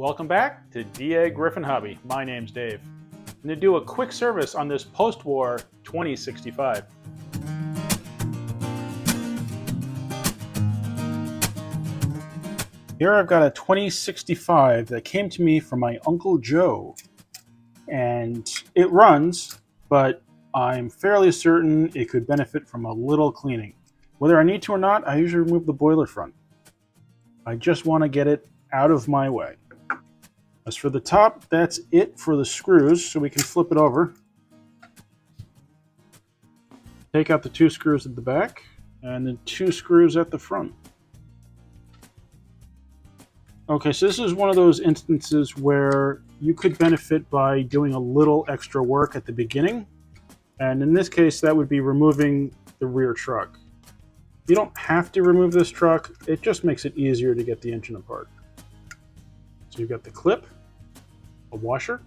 Welcome back to DAGryffyn Hobby. My name's Dave. I'm going to do a quick service on this post-war 2065. Here I've got a 2065 that came to me from my Uncle Joe. And it runs, but I'm fairly certain it could benefit from a little cleaning. Whether I need to or not, I usually remove the boiler front. I just want to get it out of my way. As for the top, that's it for the screws, so we can flip it over. Take out the 2 screws at the back, and then 2 screws at the front. Okay, so this is one of those instances where you could benefit by doing a little extra work at the beginning. And in this case, that would be removing the rear truck. You don't have to remove this truck, it just makes it easier to get the engine apart. So you've got the clip, a washer,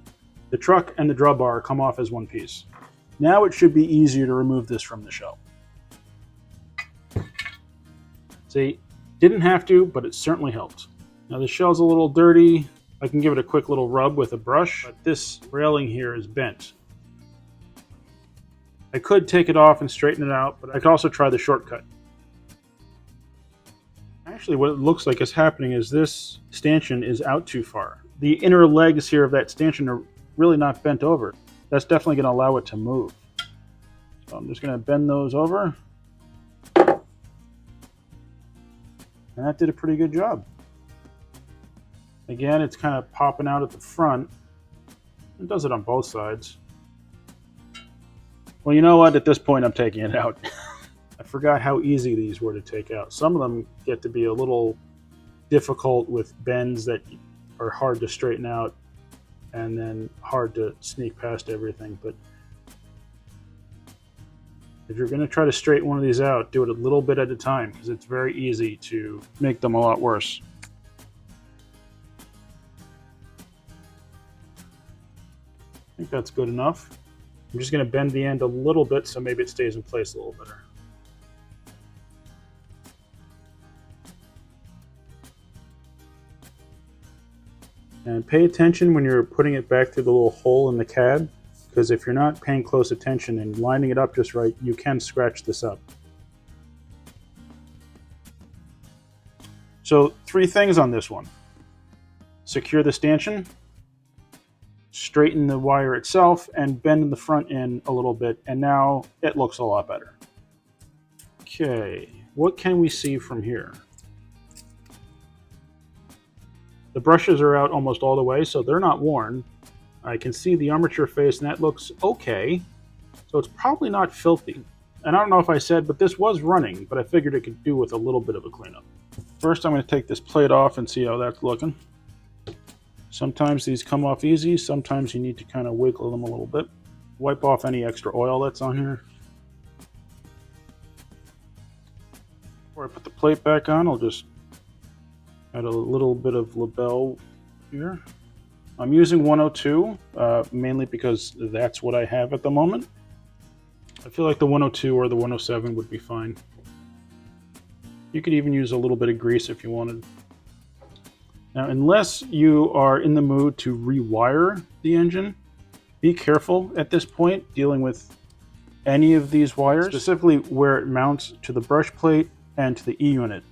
the truck, and the drawbar come off as one piece. Now it should be easier to remove this from the shell. See, didn't have to, but it certainly helped. Now the shell's a little dirty. I can give it a quick little rub with a brush, but this railing here is bent. I could take it off and straighten it out, but I could also try the shortcut. Actually, what it looks like is happening is this stanchion is out too far. The inner legs here of that stanchion are really not bent over. That's definitely going to allow it to move. So I'm just going to bend those over. And that did a pretty good job. Again, it's kind of popping out at the front. It does it on both sides. Well, you know what? At this point, I'm taking it out. I forgot how easy these were to take out. Some of them get to be a little difficult with bends that are hard to straighten out and then hard to sneak past everything. But if you're going to try to straighten one of these out, do it a little bit at a time because it's very easy to make them a lot worse. I think that's good enough. I'm just going to bend the end a little bit so maybe it stays in place a little better. And pay attention when you're putting it back through the little hole in the cab, because if you're not paying close attention and lining it up just right, you can scratch this up. So 3 things on this one. Secure the stanchion, straighten the wire itself, and bend the front end a little bit, and now it looks a lot better. Okay, what can we see from here? The brushes are out almost all the way, so they're not worn. I can see the armature face, and that looks okay. So it's probably not filthy. And I don't know if I said, but this was running, but I figured it could do with a little bit of a cleanup. First, I'm going to take this plate off and see how that's looking. Sometimes these come off easy, sometimes you need to kind of wiggle them a little bit. Wipe off any extra oil that's on here. Before I put the plate back on, I'll just add a little bit of Labelle here. I'm using 102, mainly because that's what I have at the moment. I feel like the 102 or the 107 would be fine. You could even use a little bit of grease if you wanted. Now, unless you are in the mood to rewire the engine, be careful at this point dealing with any of these wires, specifically where it mounts to the brush plate and to the E-unit.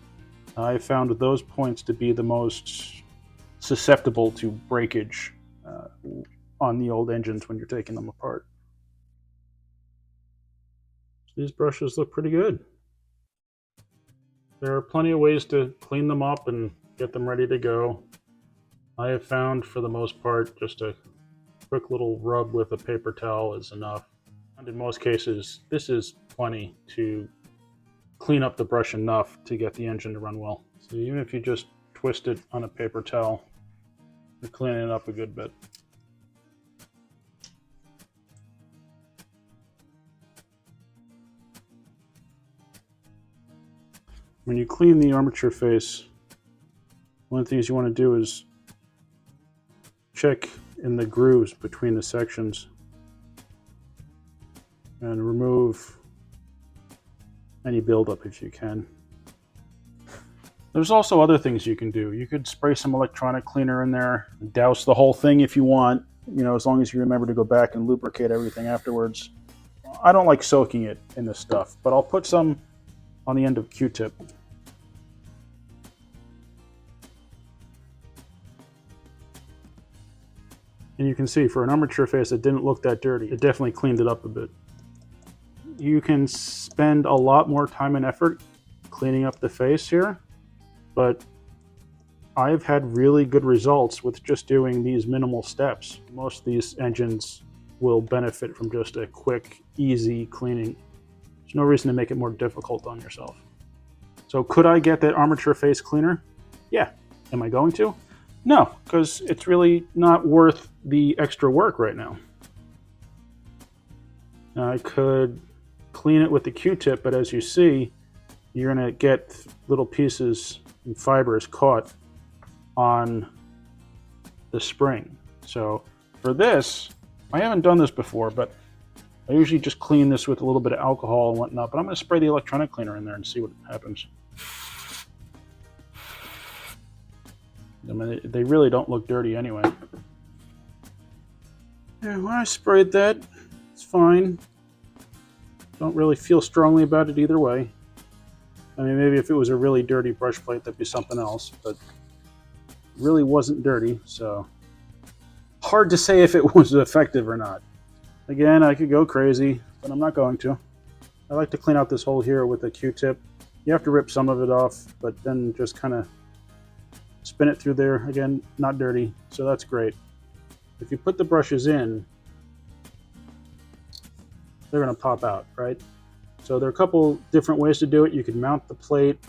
I found those points to be the most susceptible to breakage on the old engines when you're taking them apart. These brushes look pretty good. There are plenty of ways to clean them up and get them ready to go. I have found, for the most part, just a quick little rub with a paper towel is enough. And in most cases, this is plenty to clean up the brush enough to get the engine to run well. So even if you just twist it on a paper towel, you're cleaning it up a good bit. When you clean the armature face, one of the things you want to do is check in the grooves between the sections and remove any buildup if you can. There's also other things you can do. You could spray some electronic cleaner in there, douse the whole thing if you want, you know, as long as you remember to go back and lubricate everything afterwards. I don't like soaking it in this stuff, but I'll put some on the end of Q-tip. And you can see for an armature face, it didn't look that dirty. It definitely cleaned it up a bit. You can spend a lot more time and effort cleaning up the face here, but I've had really good results with just doing these minimal steps. Most of these engines will benefit from just a quick, easy cleaning. There's no reason to make it more difficult on yourself. So could I get that armature face cleaner? Yeah. Am I going to? No, because it's really not worth the extra work right now. I could clean it with the Q-tip, but as you see, you're going to get little pieces and fibers caught on the spring. So for this, I haven't done this before, but I usually just clean this with a little bit of alcohol and whatnot, but I'm going to spray the electronic cleaner in there and see what happens. I mean, they really don't look dirty anyway. Yeah, when I sprayed that, it's fine. Don't really feel strongly about it either way. I mean, maybe if it was a really dirty brush plate, that'd be something else, but it really wasn't dirty, so hard to say if it was effective or not. Again, I could go crazy, but I'm not going to. I like to clean out this hole here with a Q-tip. You have to rip some of it off, but then just kind of spin it through there. Again, not dirty, so that's great. If you put the brushes in, they're going to pop out, right? So there are a couple different ways to do it. You can mount the plate,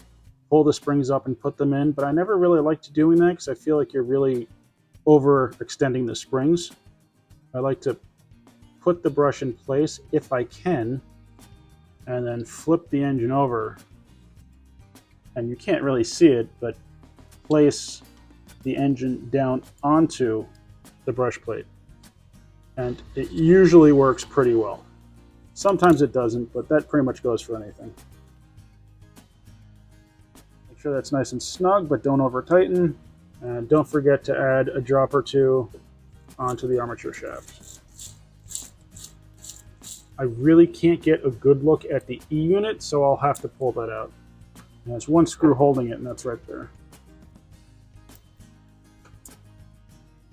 pull the springs up and put them in, but I never really liked doing that because I feel like you're really overextending the springs. I like to put the brush in place if I can, and then flip the engine over. And you can't really see it, but place the engine down onto the brush plate. And it usually works pretty well. Sometimes it doesn't, but that pretty much goes for anything. Make sure that's nice and snug, but don't over tighten. And don't forget to add a drop or two onto the armature shaft. I really can't get a good look at the E unit, so I'll have to pull that out. And there's one screw holding it, and that's right there.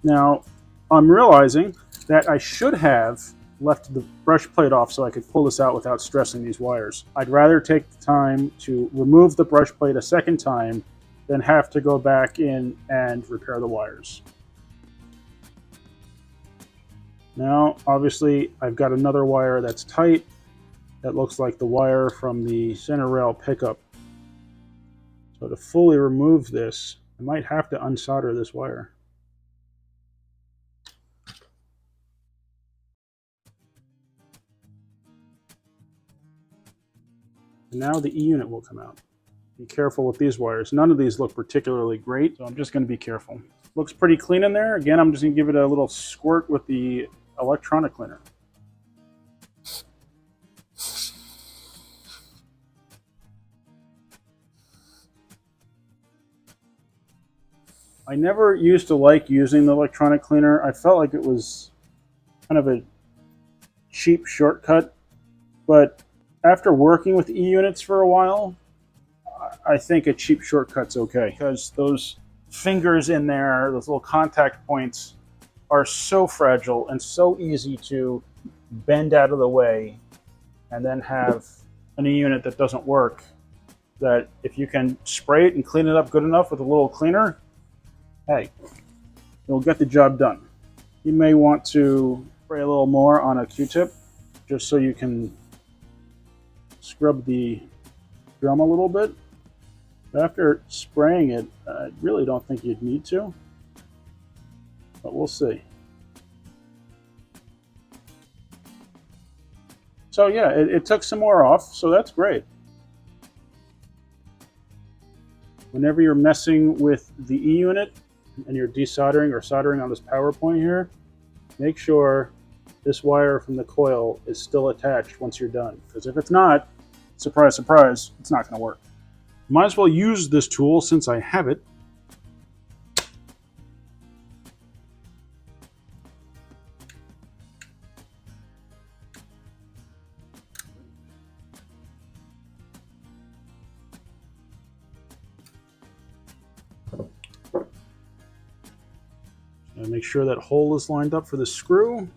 Now, I'm realizing that I should have left the brush plate off so I could pull this out without stressing these wires. I'd rather take the time to remove the brush plate a second time than have to go back in and repair the wires. Now, obviously, I've got another wire that's tight. That looks like the wire from the center rail pickup. So to fully remove this, I might have to unsolder this wire. And now the E unit will come out. Be careful with these wires. None of these look particularly great, so I'm just going to be careful. Looks pretty clean in there. Again, I'm just going to give it a little squirt with the electronic cleaner. I never used to like using the electronic cleaner. I felt like it was kind of a cheap shortcut, but after working with E-units for a while, I think a cheap shortcut's okay, because those fingers in there, those little contact points, are so fragile and so easy to bend out of the way and then have an E-unit that doesn't work, that if you can spray it and clean it up good enough with a little cleaner, hey, you'll get the job done. You may want to spray a little more on a Q-tip just so you can scrub the drum a little bit. After spraying it, I really don't think you'd need to, but we'll see. So yeah, it took some more off, so that's great. Whenever you're messing with the E-unit and you're desoldering or soldering on this power point here, make sure this wire from the coil is still attached once you're done. Because if it's not, surprise, surprise, it's not going to work. Might as well use this tool since I have it. And make sure that hole is lined up for the screw.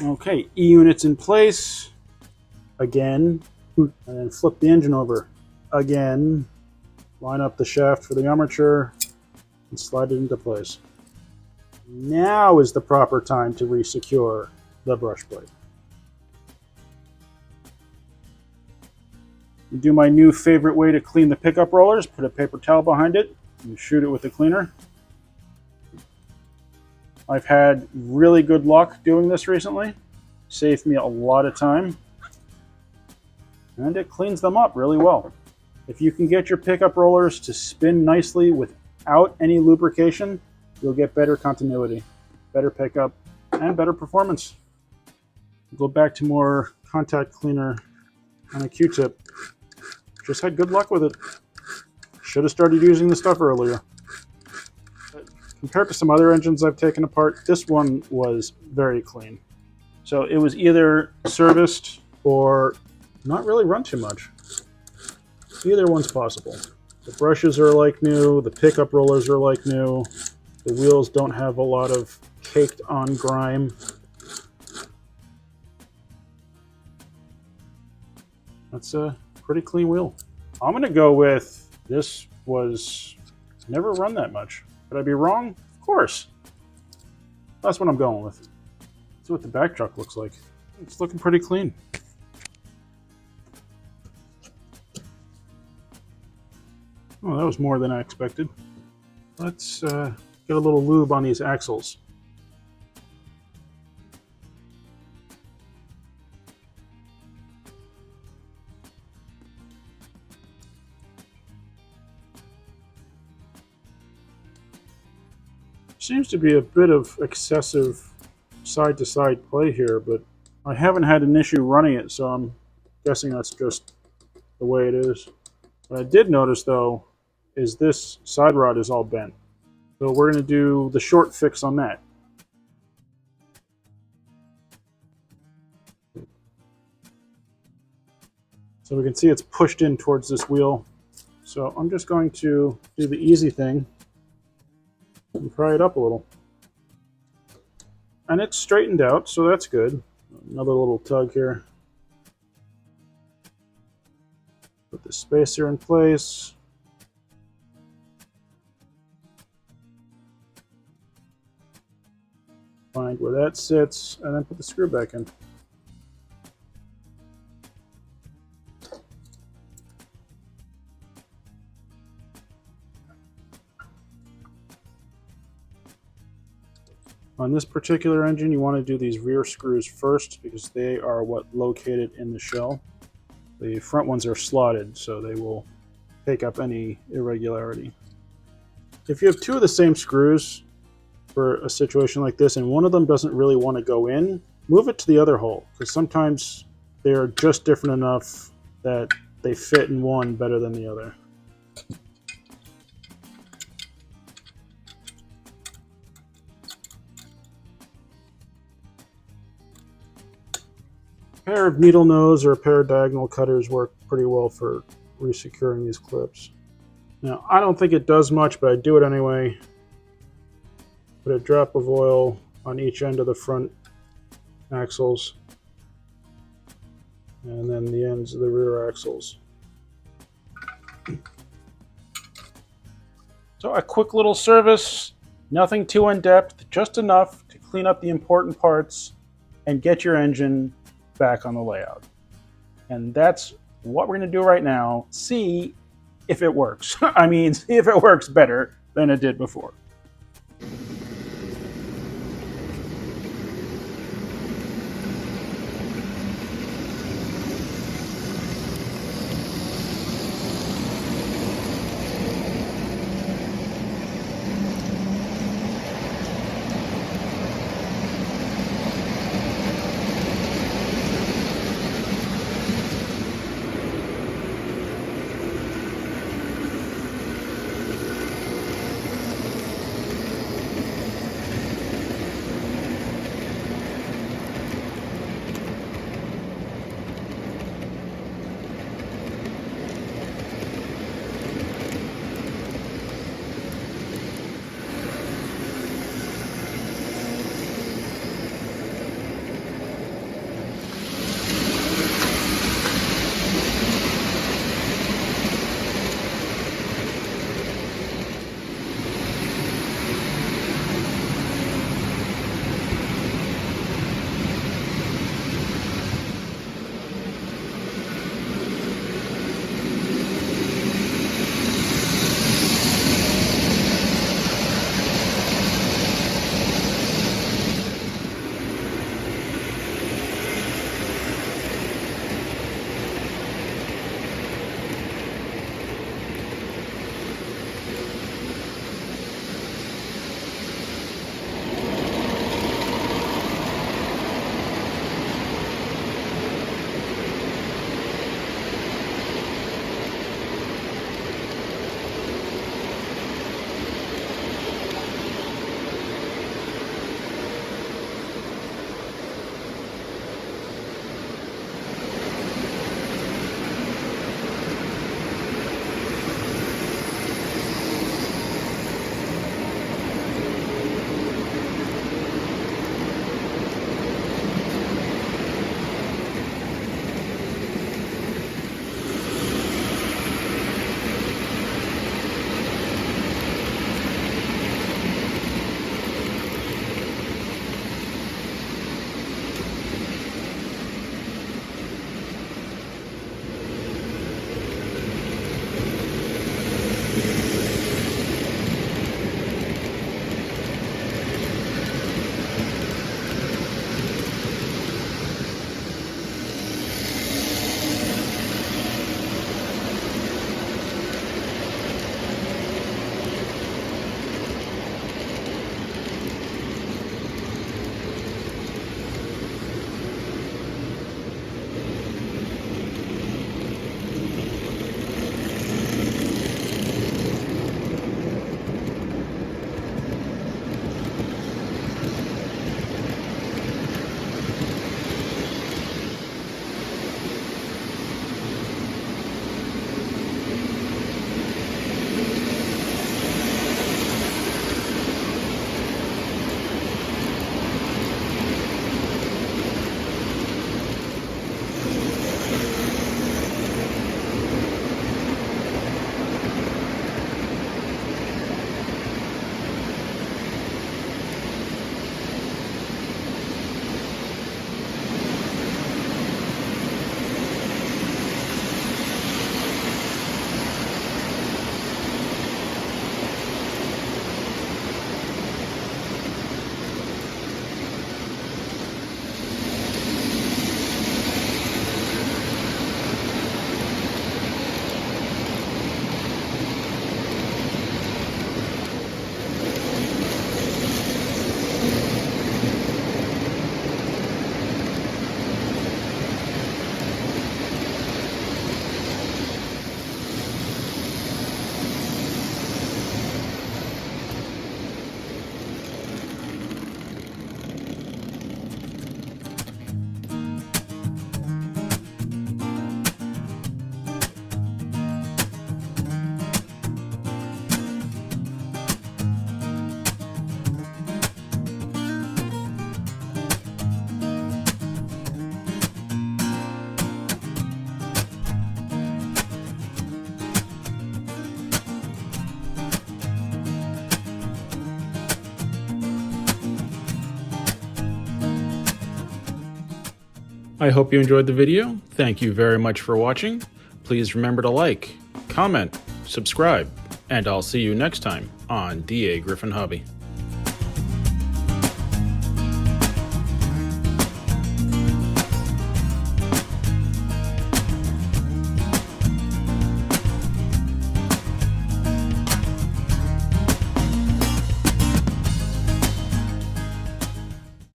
Okay, E-unit's in place. Again. And then flip the engine over. Again. Line up the shaft for the armature. And slide it into place. Now is the proper time to resecure the brush plate. Do my new favorite way to clean the pickup rollers. Put a paper towel behind it and shoot it with the cleaner. I've had really good luck doing this recently. Saved me a lot of time. And it cleans them up really well. If you can get your pickup rollers to spin nicely without any lubrication, you'll get better continuity, better pickup, and better performance. Go back to more contact cleaner on a Q-tip. Just had good luck with it. Should have started using the stuff earlier. Compared to some other engines I've taken apart, this one was very clean. So it was either serviced or not really run too much. Either one's possible. The brushes are like new, the pickup rollers are like new, the wheels don't have a lot of caked on grime. That's a pretty clean wheel. I'm gonna go with this was never run that much. Could I be wrong? Of course. That's what I'm going with. See what the back truck looks like. It's looking pretty clean. Oh, that was more than I expected. Let's get a little lube on these axles. Seems to be a bit of excessive side-to-side play here, but I haven't had an issue running it, so I'm guessing that's just the way it is. What I did notice, though, is this side rod is all bent. So we're going to do the short fix on that. So we can see it's pushed in towards this wheel. So I'm just going to do the easy thing and pry it up a little. And it's straightened out, so that's good. Another little tug here. Put the spacer in place. Find where that sits, and then put the screw back in. On this particular engine, you want to do these rear screws first because they are what located in the shell. The front ones are slotted, so they will take up any irregularity. If you have two of the same screws for a situation like this and one of them doesn't really want to go in, move it to the other hole because sometimes they're just different enough that they fit in one better than the other. A pair of needle nose or a pair of diagonal cutters work pretty well for resecuring these clips. Now, I don't think it does much, but I do it anyway. Put a drop of oil on each end of the front axles, and then the ends of the rear axles. So a quick little service, nothing too in-depth, just enough to clean up the important parts and get your engine back on the layout. And that's what we're going to do right now. See if it works. I mean, see if it works better than it did before. I hope you enjoyed the video. Thank you very much for watching. Please remember to like, comment, subscribe, and I'll see you next time on DAGryffyn Hobby.